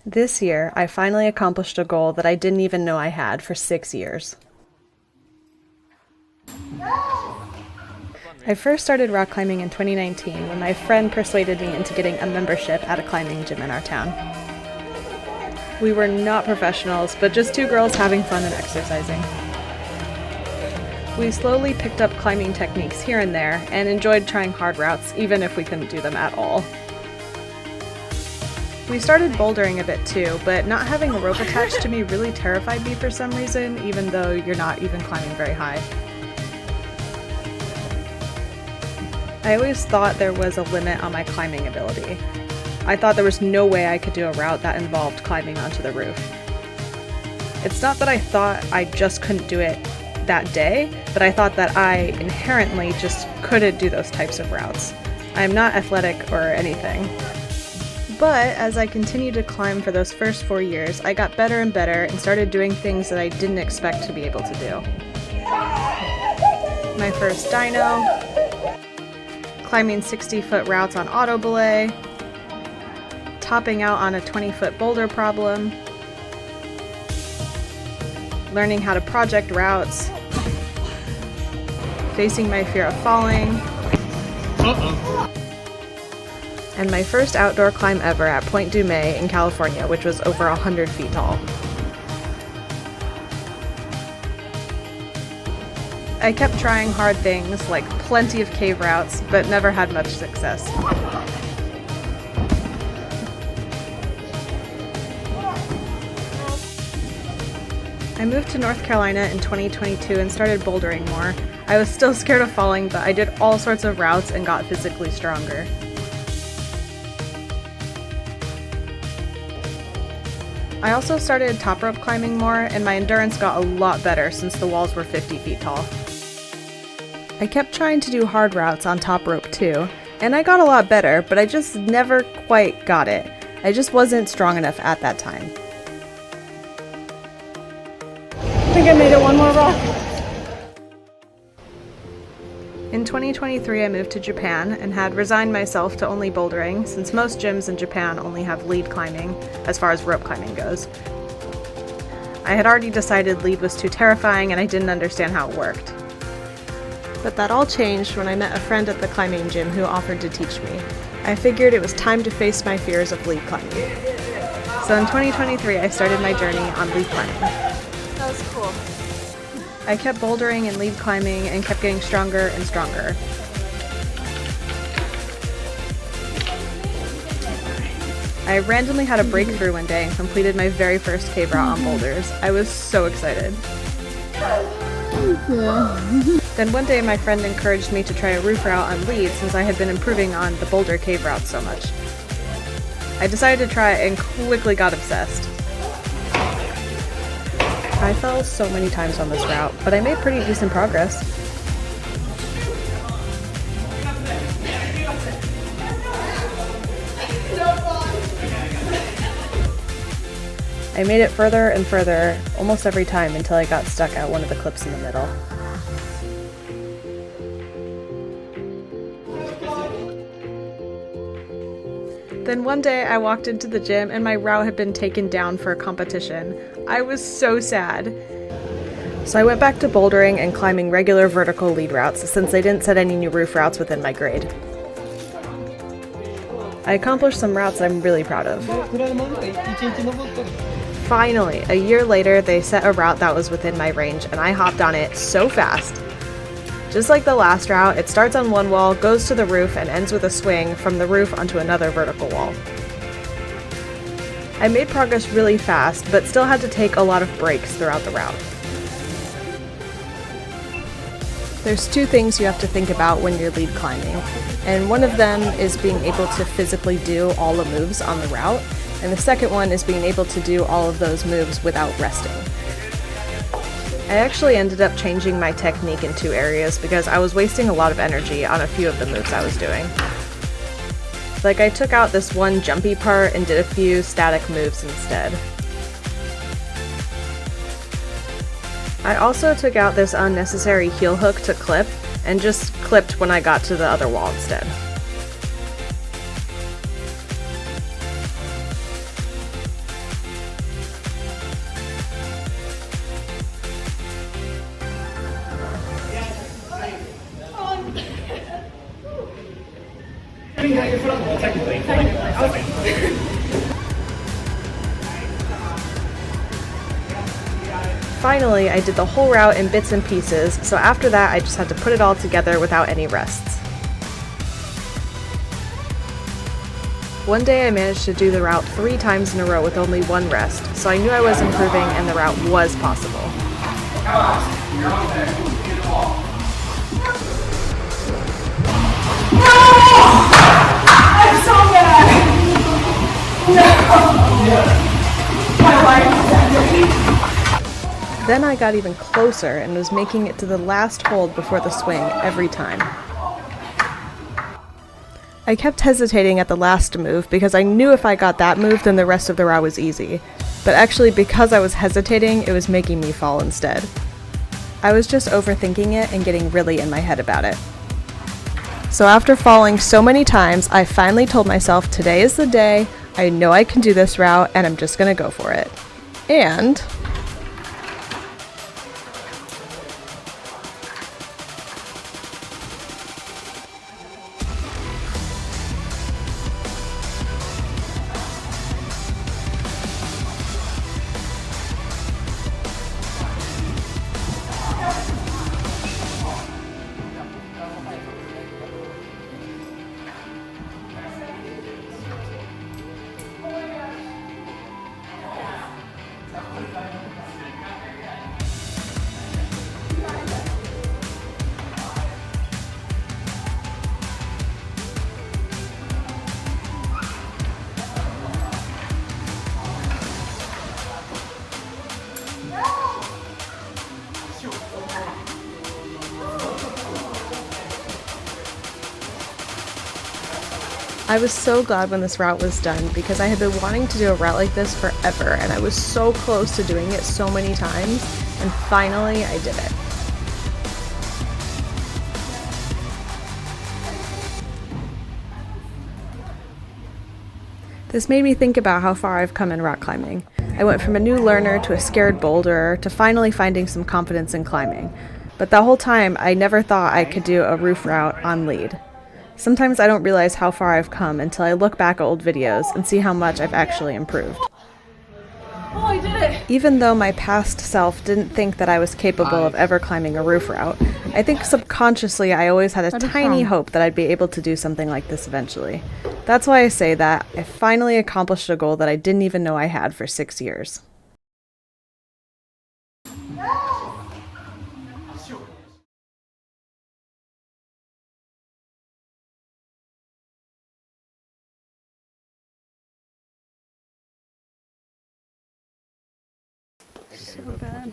This year, I finally accomplished a goal that I didn't even know I had for 6 years. I first started rock climbing in 2019 when my friend persuaded me into getting a membership at a climbing gym in our town. We were not professionals, but just two girls having fun and exercising. We slowly picked up climbing techniques here and there and enjoyed trying hard routes, even if we couldn't do them at all. We started bouldering a bit too, but not having a rope attached to me really terrified me for some reason, even though you're not even climbing very high. I always thought there was a limit on my climbing ability. I thought there was no way I could do a route that involved climbing onto the roof. It's not that I thought I just couldn't do it that day, but I thought that I inherently just couldn't do those types of routes. I'm not athletic or anything. But as I continued to climb for those first 4 years, I got better and better and started doing things that I didn't expect to be able to do. My first dyno, climbing 60-foot routes on auto belay, topping out on a 20-foot boulder problem, learning how to project routes, facing my fear of falling, and my first outdoor climb ever at Point Dumais in California, which was over 100 feet tall. I kept trying hard things like plenty of cave routes, but never had much success. I moved to North Carolina in 2022 and started bouldering more. I was still scared of falling, but I did all sorts of routes and got physically stronger. I also started top rope climbing more, and my endurance got a lot better since the walls were 50 feet tall. I kept trying to do hard routes on top rope too, and I got a lot better, but I just never quite got it. I just wasn't strong enough at that time. I think I made it one more rock. In 2023, I moved to Japan and had resigned myself to only bouldering, since most gyms in Japan only have lead climbing as far as rope climbing goes. I had already decided lead was too terrifying and I didn't understand how it worked. But that all changed when I met a friend at the climbing gym who offered to teach me. I figured it was time to face my fears of lead climbing. So in 2023, I started my journey on lead climbing. That was cool. I kept bouldering and lead climbing and kept getting stronger and stronger. I randomly had a breakthrough one day and completed my very first cave route on boulders. I was so excited. Then one day my friend encouraged me to try a roof route on lead since I had been improving on the boulder cave routes so much. I decided to try it and quickly got obsessed. I fell so many times on this route, but I made pretty decent progress. I made it further and further almost every time until I got stuck at one of the clips in the middle. Then one day I walked into the gym and my route had been taken down for a competition. I was so sad. So I went back to bouldering and climbing regular vertical lead routes since they didn't set any new roof routes within my grade. I accomplished some routes I'm really proud of. Finally, a year later, they set a route that was within my range and I hopped on it so fast. Just like the last route, it starts on one wall, goes to the roof, and ends with a swing from the roof onto another vertical wall. I made progress really fast, but still had to take a lot of breaks throughout the route. There's two things you have to think about when you're lead climbing, and one of them is being able to physically do all the moves on the route, and the second one is being able to do all of those moves without resting. I actually ended up changing my technique in two areas because I was wasting a lot of energy on a few of the moves I was doing. Like I took out this one jumpy part and did a few static moves instead. I also took out this unnecessary heel hook to clip and just clipped when I got to the other wall instead. Finally, I did the whole route in bits and pieces, so after that I just had to put it all together without any rests. One day I managed to do the route 3 times in a row with only 1 rest, so I knew I was improving and the route was possible. I'm so mad! No! My life is ending. Then I got even closer and was making it to the last hold before the swing every time. I kept hesitating at the last move because I knew if I got that move then the rest of the route was easy. But actually because I was hesitating, it was making me fall instead. I was just overthinking it and getting really in my head about it. So after falling so many times, I finally told myself today is the day, I know I can do this route and I'm just gonna go for it. And I was so glad when this route was done because I had been wanting to do a route like this forever and I was so close to doing it so many times, and finally I did it. This made me think about how far I've come in rock climbing. I went from a new learner to a scared boulderer to finally finding some confidence in climbing. But the whole time I never thought I could do a roof route on lead. Sometimes I don't realize how far I've come until I look back at old videos and see how much I've actually improved. Oh, I did it! Even though my past self didn't think that I was capable of ever climbing a roof route, I think subconsciously I always had a tiny hope that I'd be able to do something like this eventually. That's why I say that I finally accomplished a goal that I didn't even know I had for 6 years. So bad.